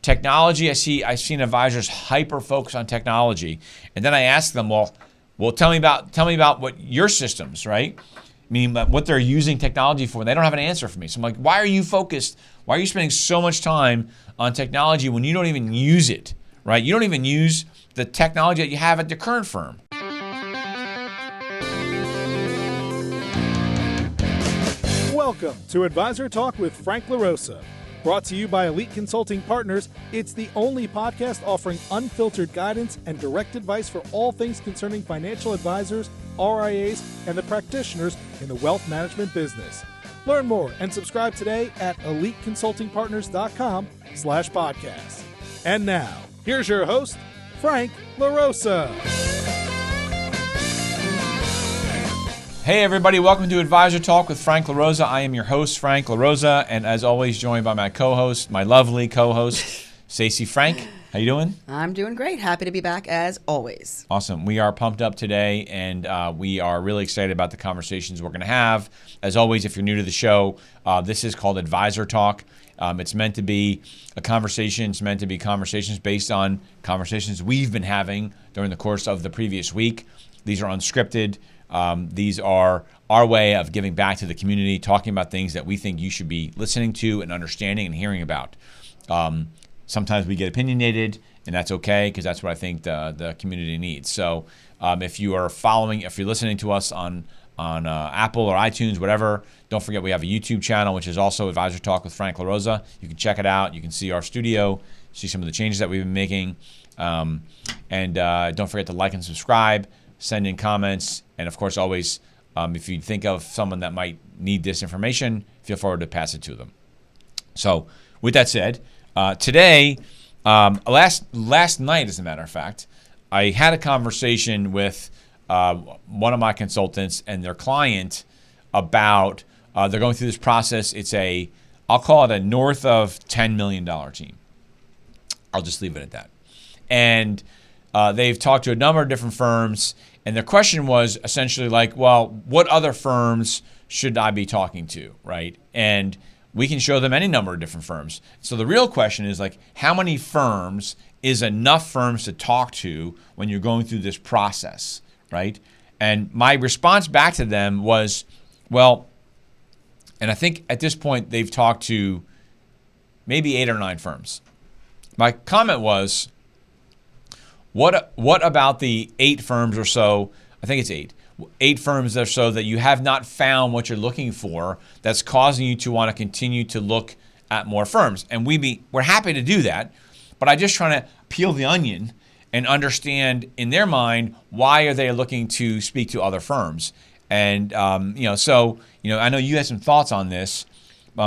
technology, I've seen advisors hyper focus on technology, and then I ask them, well, tell me about what your systems, right? Meaning what they're using technology for. And they don't have an answer for me. So I'm like, why are you focused? Why are you spending so much time on technology when you don't even use it, right? You don't even use the technology that you have at your current firm. Welcome to Advisor Talk with Frank LaRosa. Brought to you by Elite Consulting Partners, it's the only podcast offering unfiltered guidance and direct advice for all things concerning financial advisors, RIAs, and the practitioners in the wealth management business. Learn more and subscribe today at eliteconsultingpartners.com/podcast. And now, here's your host, Frank LaRosa. Hey everybody, welcome to Advisor Talk with Frank LaRosa. I am your host, Frank LaRosa, and as always, joined by my co-host, my lovely co-host, Stacey. Frank, how you doing? I'm doing great. Happy to be back as always. Awesome. We are pumped up today, and we are really excited about the conversations we're going to have. As always, if you're new to the show, this is called Advisor Talk. It's meant to be a conversation. It's meant to be conversations based on conversations we've been having during the course of the previous week. These are unscripted. These are our way of giving back to the community, talking about things that we think you should be listening to and understanding and hearing about. Sometimes we get opinionated, and that's okay because that's what I think the community needs. So if you're listening to us on Apple or iTunes, whatever, don't forget we have a YouTube channel, which is also Advisor Talk with Frank LaRosa. You can check it out. You can see our studio, see some of the changes that we've been making. And don't forget to like and subscribe. Send in comments, and of course, always, if you think of someone that might need this information, feel free to pass it to them. So, with that said, today, last night, as a matter of fact, I had a conversation with one of my consultants and their client about they're going through this process. I'll call it a north of $10 million team. I'll just leave it at that. And they've talked to a number of different firms. And their question was essentially like, well, what other firms should I be talking to, right? And we can show them any number of different firms. So the real question is like, how many firms is enough firms to talk to when you're going through this process, right? And my response back to them was, well, and I think at this point they've talked to maybe 8 or 9 firms. My comment was, What about the 8 firms or so, I think it's 8 firms or so that you have not found what you're looking for that's causing you to want to continue to look at more firms? And we're happy to do that, but I'm just trying to peel the onion and understand in their mind, why are they looking to speak to other firms? And, I know you had some thoughts on this.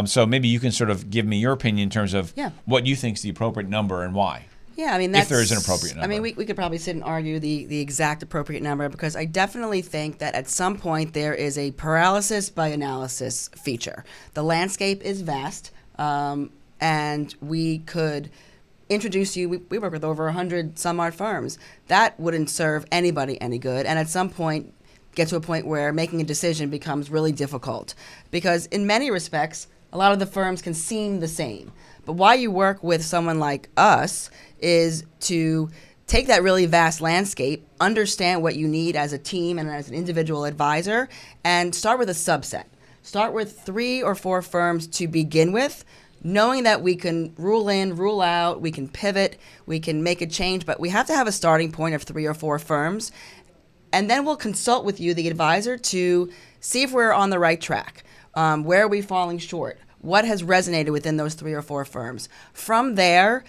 So maybe you can sort of give me your opinion in terms of what you think is the appropriate number and why. Yeah, I mean, if there is an appropriate number. I mean, we could probably sit and argue the exact appropriate number because I definitely think that at some point there is a paralysis by analysis feature. The landscape is vast, and we could introduce you. We work with over 100 some odd firms. That wouldn't serve anybody any good, and at some point get to a point where making a decision becomes really difficult because in many respects, a lot of the firms can seem the same. But why you work with someone like us is to take that really vast landscape, understand what you need as a team and as an individual advisor, and start with a subset. Start with 3 or 4 firms to begin with, knowing that we can rule in, rule out, we can pivot, we can make a change, but we have to have a starting point of 3 or 4 firms. And then we'll consult with you, the advisor, to see if we're on the right track. Where are we falling short? What has resonated within those 3 or 4 firms? From there,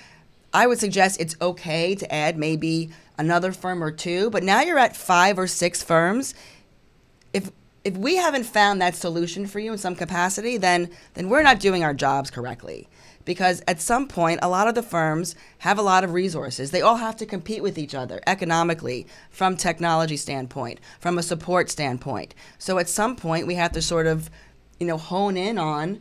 I would suggest it's okay to add maybe another firm or 2, but now you're at 5 or 6 firms. If we haven't found that solution for you in some capacity, then we're not doing our jobs correctly. Because at some point, a lot of the firms have a lot of resources. They all have to compete with each other economically, from technology standpoint, from a support standpoint. So at some point, we have to sort of, hone in on,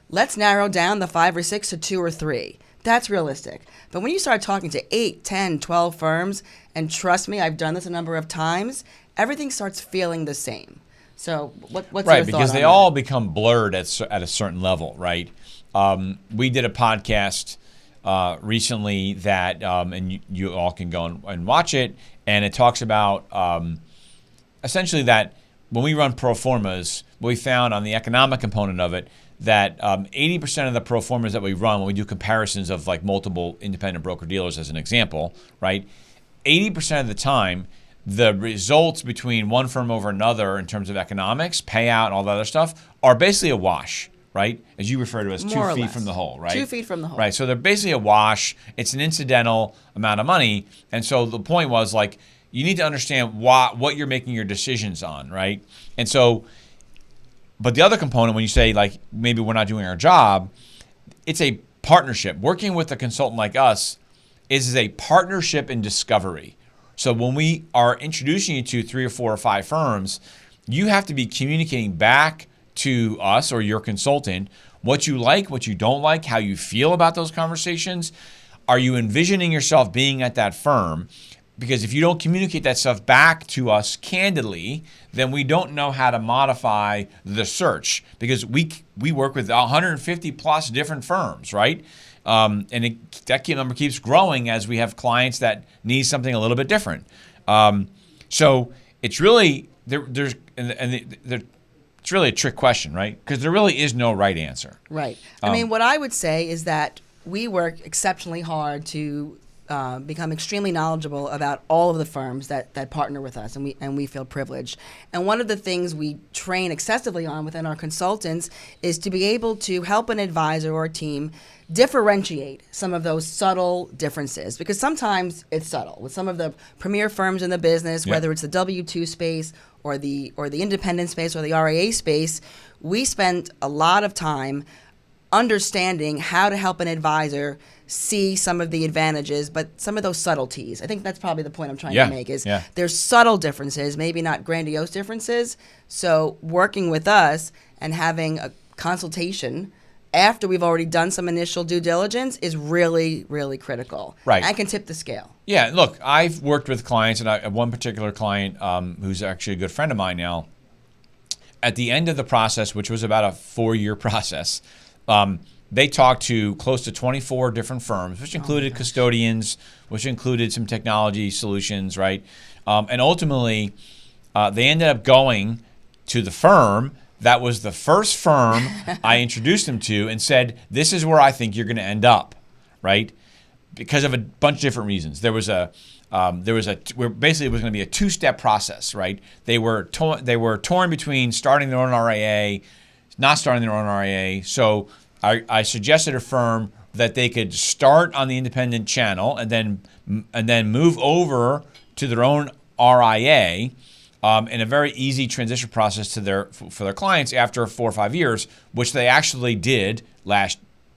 let's narrow down the 5 or 6 to 2 or 3. That's realistic. But when you start talking to 8, 10, 12 firms, and trust me, I've done this a number of times, everything starts feeling the same. So what's your thought right, because on they that? all become blurred at a certain level, right? We did a podcast recently that, and you all can go and watch it, and it talks about essentially that when we run pro formas, we found on the economic component of it that 80% of the pro formas that we run when we do comparisons of like multiple independent broker-dealers as an example, right? 80% of the time, the results between one firm over another in terms of economics, payout, and all that other stuff are basically a wash, right? As you refer to as 2 feet from the hole, right? 2 feet from the hole. Right, so they're basically a wash. It's an incidental amount of money. And so the point was like, you need to understand what you're making your decisions on, right? And so, but the other component, when you say like maybe we're not doing our job, it's a partnership. Working with a consultant like us is a partnership in discovery. So when we are introducing you to 3 or 4 or 5 firms, you have to be communicating back to us or your consultant what you like, what you don't like, how you feel about those conversations. Are you envisioning yourself being at that firm? Because if you don't communicate that stuff back to us candidly, then we don't know how to modify the search, because we work with 150 plus different firms, right? And that number keeps growing as we have clients that need something a little bit different. So it's really it's really a trick question, right? Because there really is no right answer. Right. I mean, what I would say is that we work exceptionally hard to become extremely knowledgeable about all of the firms that partner with us, and we feel privileged. And one of the things we train excessively on within our consultants is to be able to help an advisor or a team differentiate some of those subtle differences, because sometimes it's subtle. With some of the premier firms in the business, whether it's the W-2 space or the independent space or the RIA space, we spend a lot of time understanding how to help an advisor see some of the advantages, but some of those subtleties. I think that's probably the point I'm trying to make is there's subtle differences, maybe not grandiose differences. So working with us and having a consultation after we've already done some initial due diligence is really, really critical. Right. And can tip the scale. Yeah, look, I've worked with clients, and I have one particular client who's actually a good friend of mine now. At the end of the process, which was about a 4-year process, they talked to close to 24 different firms, which included custodians, which included some technology solutions, right? And ultimately, they ended up going to the firm that was the first firm I introduced them to and said, this is where I think you're going to end up, right? Because of a bunch of different reasons. Where basically it was going to be a 2-step process, right? They were torn between starting their own RIA, not starting their own RIA. So I suggested a firm that they could start on the independent channel and then move over to their own RIA in a very easy transition process for their clients after 4 or 5 years, which they actually did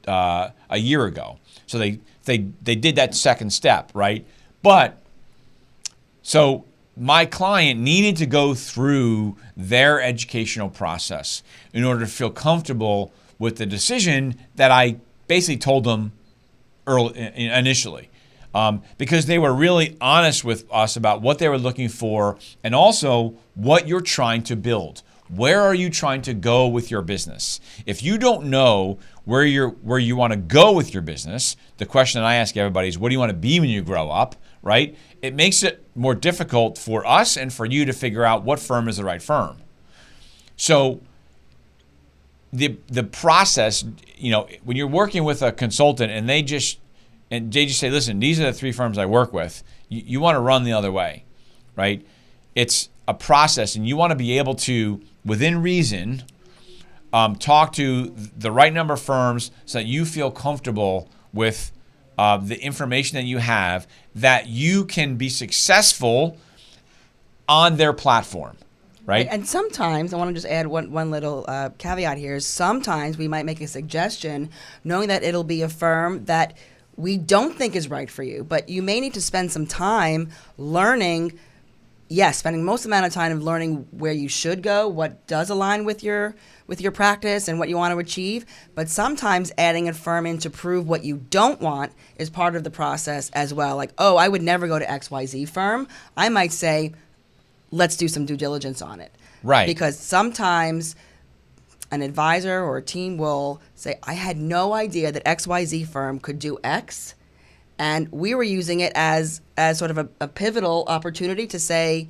a year ago. So they did that second step, right? But so my client needed to go through their educational process in order to feel comfortable with the decision that I basically told them initially. Because they were really honest with us about what they were looking for and also what you're trying to build. Where are you trying to go with your business? If you don't know where you want to go with your business, the question that I ask everybody is, what do you want to be when you grow up, right? It makes it more difficult for us and for you to figure out what firm is the right firm. So the process, when you're working with a consultant and they just say, listen, these are the 3 firms I work with, you want to run the other way, right? It's a process, and you want to be able to, within reason, talk to the right number of firms so that you feel comfortable with the information that you have, that you can be successful on their platform. Right. And sometimes, I want to just add one little caveat here, is sometimes we might make a suggestion knowing that it'll be a firm that we don't think is right for you, but you may need to spend some time learning, spending most amount of time learning where you should go, what does align with your practice and what you want to achieve. But sometimes adding a firm in to prove what you don't want is part of the process as well. Like, I would never go to XYZ firm. I might say, let's do some due diligence on it. Right. Because sometimes, an advisor or a team will say, I had no idea that XYZ firm could do X. And we were using it as sort of a pivotal opportunity to say,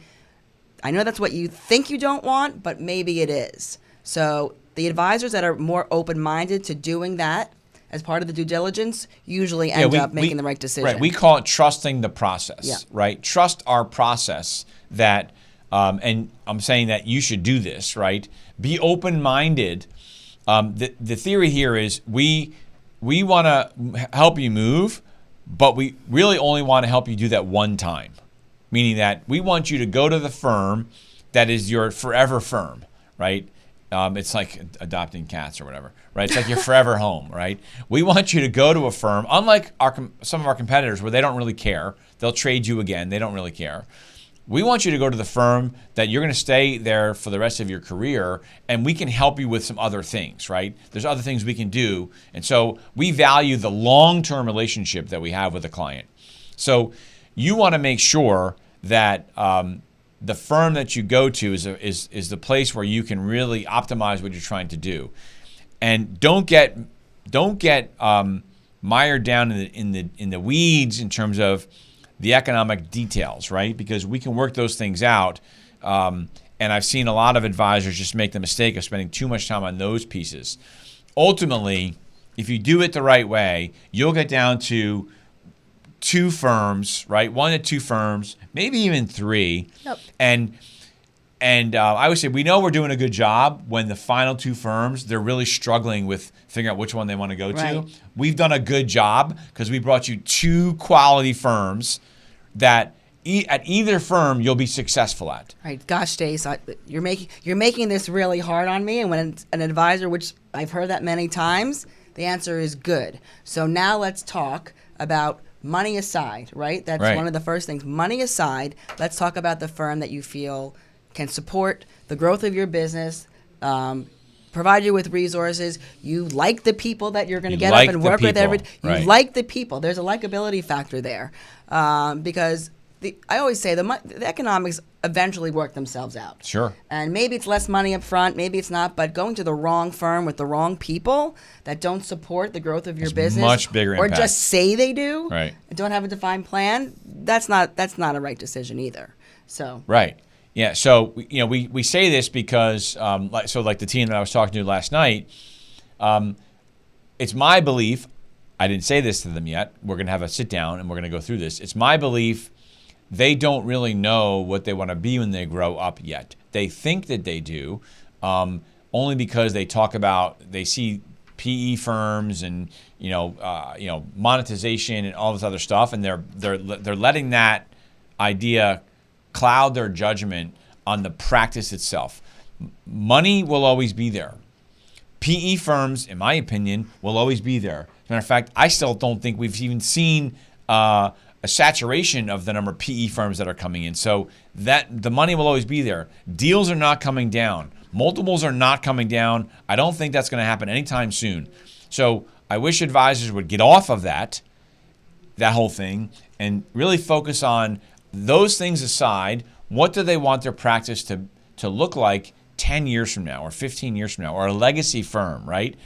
I know that's what you think you don't want, but maybe it is. So the advisors that are more open-minded to doing that as part of the due diligence usually end up making the right decision. Right. We call it trusting the process, Yeah. right? Trust our process that, and I'm saying that you should do this, right? Be open-minded. The theory here is we want to help you move, but we really only want to help you do that one time. Meaning that we want you to go to the firm that is your forever firm, right? It's like adopting cats or whatever, right? It's like your forever home, right? We want you to go to a firm, unlike some of our competitors where they don't really care. They'll trade you again. They don't really care. We want you to go to the firm that you're going to stay there for the rest of your career, and we can help you with some other things, right? There's other things we can do. And so we value the long-term relationship that we have with a client. So you want to make sure that the firm that you go to is the place where you can really optimize what you're trying to do, and don't get mired down in the weeds in terms of the economic details, right? Because we can work those things out, and I've seen a lot of advisors just make the mistake of spending too much time on those pieces. Ultimately, if you do it the right way, you'll get down to 2 firms, right? 1 to 2 firms, maybe even 3. Yep. And I would say we know we're doing a good job when the final 2 firms, they're really struggling with figuring out which one they want to go to. Right. We've done a good job because we brought you 2 quality firms that at either firm you'll be successful at. Right. Gosh, Stace, you're making this really hard on me. And when it's an advisor, which I've heard that many times, the answer is good. So now let's talk about money aside, right? That's right. One of the first things. Money aside, let's talk about the firm that you feel can support the growth of your business, provide you with resources. You like the people that you're going to get up and work with every. You like the people. There's a likability factor there, because I always say the economics eventually work themselves out. Sure. And maybe it's less money up front, maybe it's not, but going to the wrong firm with the wrong people that don't support the growth of your business, much bigger or impact. just say they do, right, and don't have a defined plan, that's not a right decision either. So right. Yeah, so we say this because like the team that I was talking to last night, it's my belief, I didn't say this to them yet, we're going to have a sit down and we're going to go through this. It's my belief they don't really know what they want to be when they grow up yet. They think that they do, only because they see PE firms and monetization and all this other stuff, and they're letting that idea cloud their judgment on the practice itself. Money will always be there. PE firms, in my opinion, will always be there. As a matter of fact, I still don't think we've even seen a saturation of the number of PE firms that are coming in. So that the money will always be there. Deals are not coming down. Multiples are not coming down. I don't think that's going to happen anytime soon. So I wish advisors would get off of that whole thing, and really focus on those things aside. What do they want their practice to look like 10 years from now or 15 years from now, or a legacy firm, right?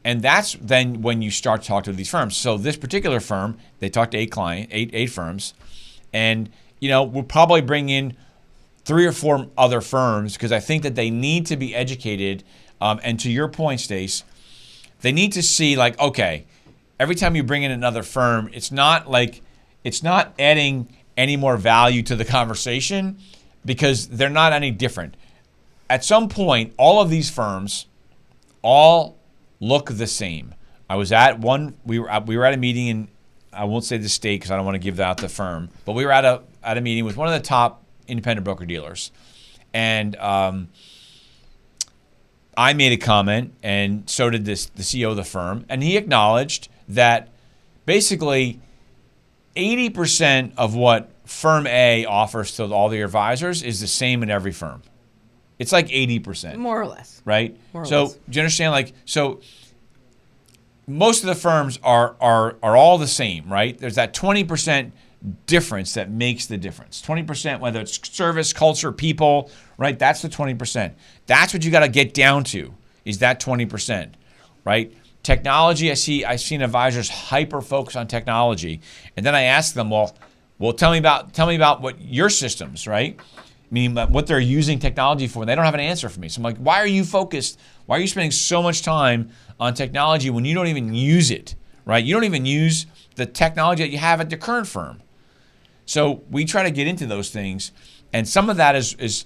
And that's then when you start to talk to these firms. So this particular firm, they talked to eight firms, and we'll probably bring in 3 or 4 other firms because I think that they need to be educated. And to your point, Stace, they need to see like, okay, every time you bring in another firm, it's not adding any more value to the conversation because they're not any different. At some point, all of these firms all look the same. I was at one. We were at a meeting in, I won't say the state because I don't want to give out the firm, but we were at a meeting with one of the top independent broker dealers, and I made a comment, and so did the CEO of the firm, and he acknowledged that basically 80% of what firm A offers to all their advisors is the same in every firm. It's like 80%. More or less. Right? More or so less. do you understand? So most of the firms are all the same, right? There's that 20% difference that makes the difference. 20%, whether it's service, culture, people, right? That's the 20%. That's what you got to get down to, is that 20%, right? Technology, I've seen advisors hyper focus on technology, and then I ask them, well, tell me about what your systems, right? Meaning what they're using technology for. And they don't have an answer for me. So I'm like, why are you focused? Why are you spending so much time on technology when you don't even use it, right? You don't even use the technology that you have at the current firm. So we try to get into those things, and some of that is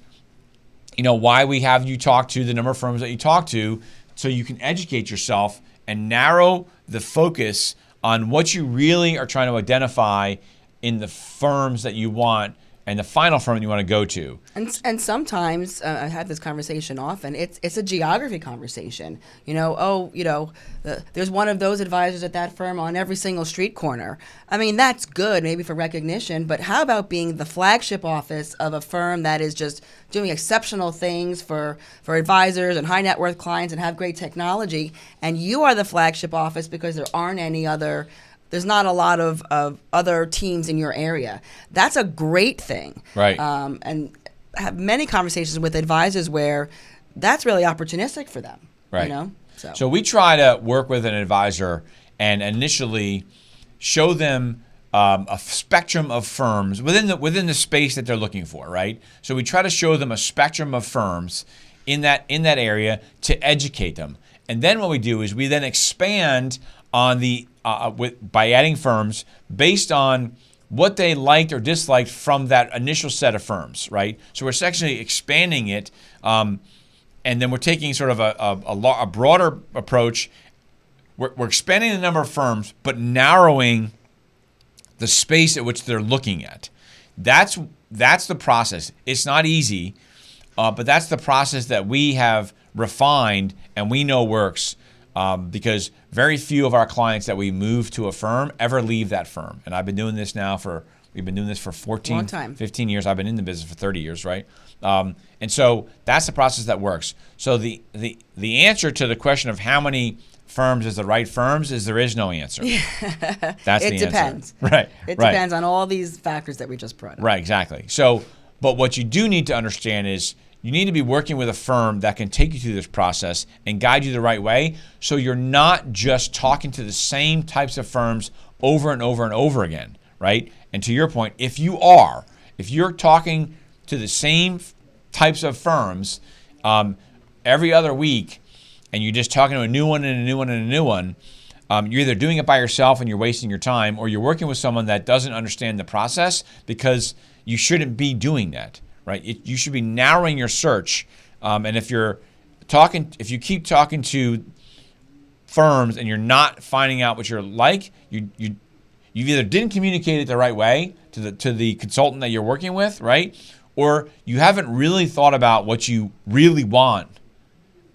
why we have you talk to the number of firms that you talk to, so you can educate yourself and narrow the focus on what you really are trying to identify in the firms that you want and the final firm you want to go to. And sometimes I have this conversation often. It's a geography conversation. There's one of those advisors at that firm on every single street corner. I mean, that's good maybe for recognition, but how about being the flagship office of a firm that is just doing exceptional things for advisors and high net worth clients and have great technology, and you are the flagship office because there's not a lot of other teams in your area. That's a great thing. Right. And I have many conversations with advisors where that's really opportunistic for them. Right. So we try to work with an advisor and initially show them a spectrum of firms within the space that they're looking for, right? So we try to show them a spectrum of firms in that area to educate them. And then what we do is we then expand on by adding firms based on what they liked or disliked from that initial set of firms, right? So we're actually expanding it, and then we're taking sort of a broader approach. We're expanding the number of firms, but narrowing the space at which they're looking at. That's the process. It's not easy, but that's the process that we have refined and we know works. Because very few of our clients that we move to a firm ever leave that firm. And we've been doing this for 14, 15 years. I've been in the business for 30 years, right? And so that's the process that works. So the answer to the question of how many firms is the right firms is there is no answer. That's the answer. It depends. Right. It depends on all these factors that we just brought up. Right, exactly. So, but what you do need to understand is you need to be working with a firm that can take you through this process and guide you the right way, so you're not just talking to the same types of firms over and over and over again, right? And to your point, if you're talking to the same types of firms every other week, and you're just talking to a new one and a new one and a new one, you're either doing it by yourself and you're wasting your time, or you're working with someone that doesn't understand the process, because you shouldn't be doing that. Right, you should be narrowing your search, and if you keep talking to firms and you're not finding out what you're like, you either didn't communicate it the right way to the consultant that you're working with, right, or you haven't really thought about what you really want,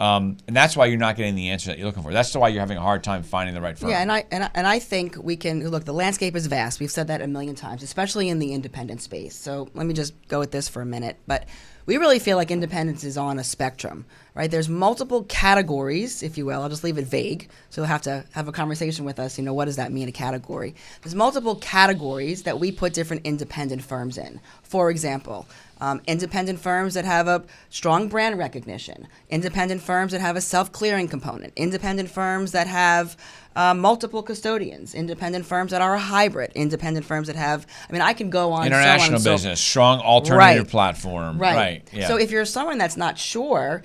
and that's why you're not getting the answer that you're looking for. That's why you're having a hard time finding the right firm. Yeah, and I think we can look. The landscape is vast. We've said that a million times, especially in the independent space. So let me just go with this for a minute. But we really feel like independence is on a spectrum, right? There's multiple categories, if you will. I'll just leave it vague, so you'll have to have a conversation with us. What does that mean, a category? There's multiple categories that we put different independent firms in. For example, independent firms that have a strong brand recognition, independent firms that have a self-clearing component, independent firms that have multiple custodians, independent firms that are a hybrid, independent firms that have, I can go on. International business, strong alternative platform. Right. Yeah. So if you're someone that's not sure,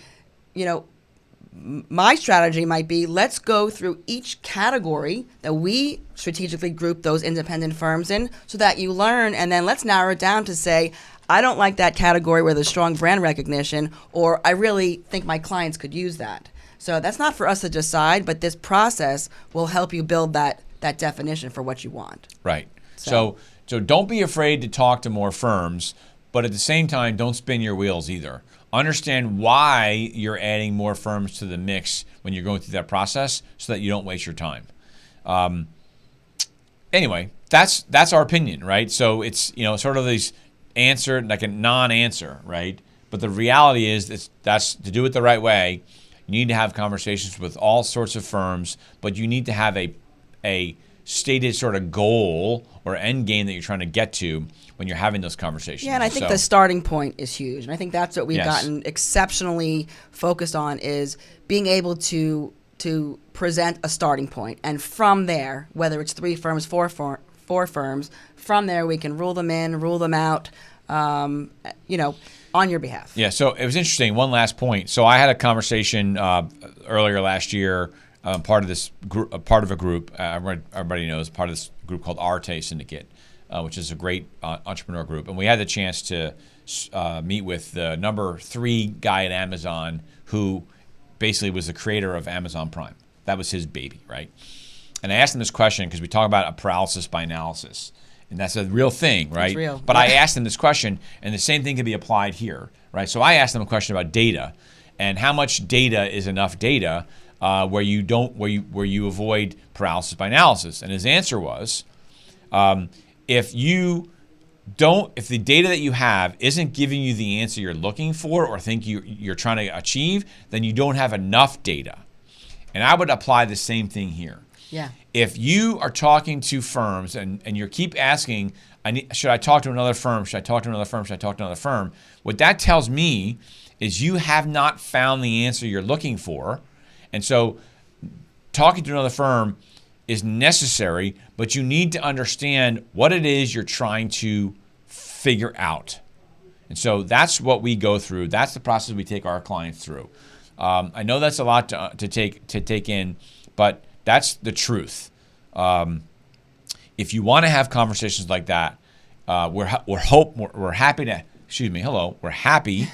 my strategy might be, let's go through each category that we strategically group those independent firms in, so that you learn, and then let's narrow it down to say, I don't like that category where there's strong brand recognition, or I really think my clients could use that. So that's not for us to decide, but this process will help you build that definition for what you want. Right. So don't be afraid to talk to more firms, but at the same time, don't spin your wheels either. Understand why you're adding more firms to the mix when you're going through that process, so that you don't waste your time. Anyway, that's our opinion, right? So it's sort of these answer, like a non-answer, right? But the reality is that's to do it the right way. You need to have conversations with all sorts of firms, but you need to have a stated sort of goal or end game that you're trying to get to when you're having those conversations. Yeah, and I think the starting point is huge. And I think that's what we've Yes. gotten exceptionally focused on, is being able to present a starting point. And from there, whether it's 3 firms, 4 firms, from there we can rule them in, rule them out, on your behalf. Yeah, so it was interesting. One last point. So I had a conversation earlier last year, part of this group, part of a group, everybody knows, part of this group called Arte Syndicate, which is a great entrepreneur group. And we had the chance to meet with the number 3 guy at Amazon, who basically was the creator of Amazon Prime. That was his baby, right? And I asked him this question because we talk about a paralysis by analysis. And that's a real thing, right? It's real. But I asked him this question, and the same thing can be applied here, right? So I asked him a question about data and how much data is enough data where you avoid paralysis by analysis. And his answer was, if the data that you have isn't giving you the answer you're looking for or think you're trying to achieve, then you don't have enough data. And I would apply the same thing here. Yeah. If you are talking to firms and you keep asking, should I talk to another firm? Should I talk to another firm? Should I talk to another firm? What that tells me is you have not found the answer you're looking for. And so talking to another firm is necessary, but you need to understand what it is you're trying to figure out. And so that's what we go through. That's the process we take our clients through. I know that's a lot to take in, but that's the truth. If you want to have conversations like that, we're happy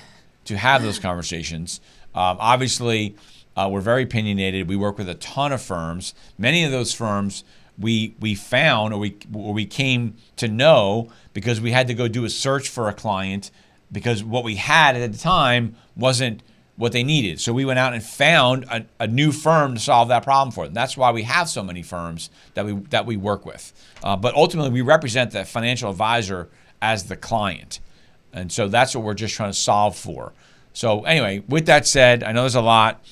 to have those conversations. Obviously, we're very opinionated. We work with a ton of firms. Many of those firms we found or we came to know because we had to go do a search for a client because what we had at the time wasn't what they needed. So we went out and found a new firm to solve that problem for them. That's why we have so many firms that we work with. But ultimately, we represent the financial advisor as the client. And so that's what we're just trying to solve for. So anyway, with that said, I know there's a lot.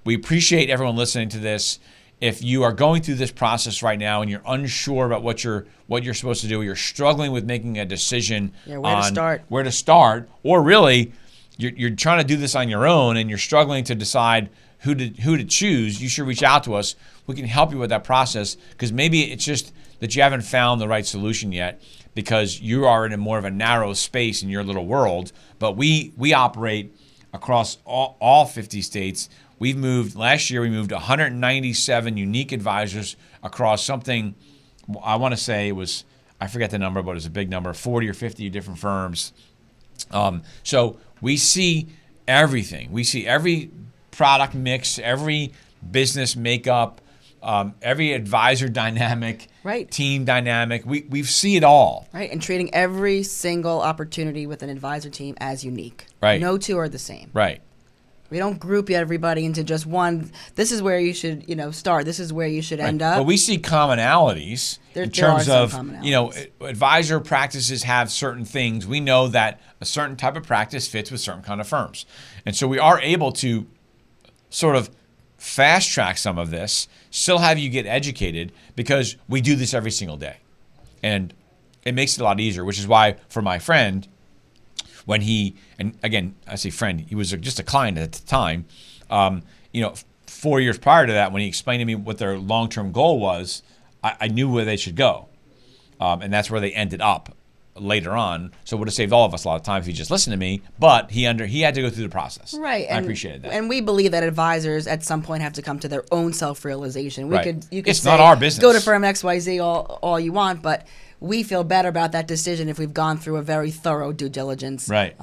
We appreciate everyone listening to this. If you are going through this process right now and you're unsure about what you're supposed to do, you're struggling with making a decision on where to start, or really you're trying to do this on your own and you're struggling to decide who to choose, you should reach out to us. We can help you with that process because maybe it's just that you haven't found the right solution yet because you are in a more of a narrow space in your little world. But we operate across all 50 states. Last year we moved 197 unique advisors across something, I want to say it was, I forget the number, but it was a big number, 40 or 50 different firms. So we see everything. We see every product mix, every business makeup, every advisor dynamic, right, team dynamic. We see it all. Right, and treating every single opportunity with an advisor team as unique. Right. No two are the same. Right. We don't group everybody into just one. This is where you should, start. This is where you should end up. But we see commonalities in terms of, advisor practices have certain things. We know that a certain type of practice fits with certain kind of firms. And so we are able to sort of fast track some of this, still have you get educated because we do this every single day. And it makes it a lot easier, which is why for my friend, when and again, I say friend, he was just a client at the time, 4 years prior to that, when he explained to me what their long-term goal was, I knew where they should go. And that's where they ended up later on. So it would have saved all of us a lot of time if he just listened to me, but he had to go through the process. Right. And I appreciated that. And we believe that advisors at some point have to come to their own self-realization. You could it's say, not our business. Go to firm XYZ all you want, but we feel better about that decision if we've gone through a very thorough due diligence. Right.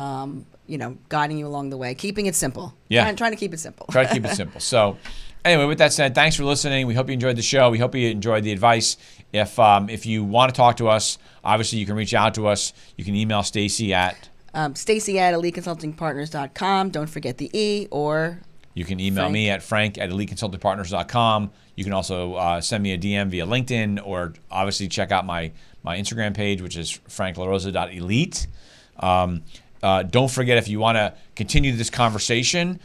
Guiding you along the way, keeping it simple. Yeah. Trying to keep it simple. Try to keep it simple. So anyway, with that said, thanks for listening. We hope you enjoyed the show. We hope you enjoyed the advice. If you want to talk to us, obviously you can reach out to us. You can email Stacey at Stacey at eliteconsultingpartners.com. Don't forget the E, or you can email me at frank@eliteconsultingpartners.com. You can also send me a DM via LinkedIn, or obviously check out my Instagram page, which is franklarosa.elite. Don't forget, if you want to continue this conversation,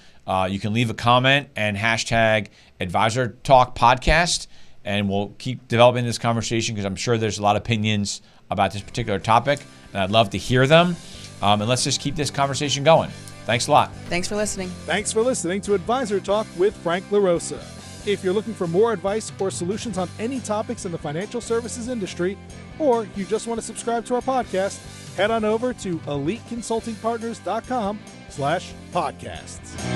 you can leave a comment and hashtag Advisor Talk Podcast. and we'll keep developing this conversation because I'm sure there's a lot of opinions about this particular topic, and I'd love to hear them. And let's just keep this conversation going. Thanks a lot. Thanks for listening. Thanks for listening to Advisor Talk with Frank LaRosa. If you're looking for more advice or solutions on any topics in the financial services industry, or you just want to subscribe to our podcast, head on over to eliteconsultingpartners.com/podcasts.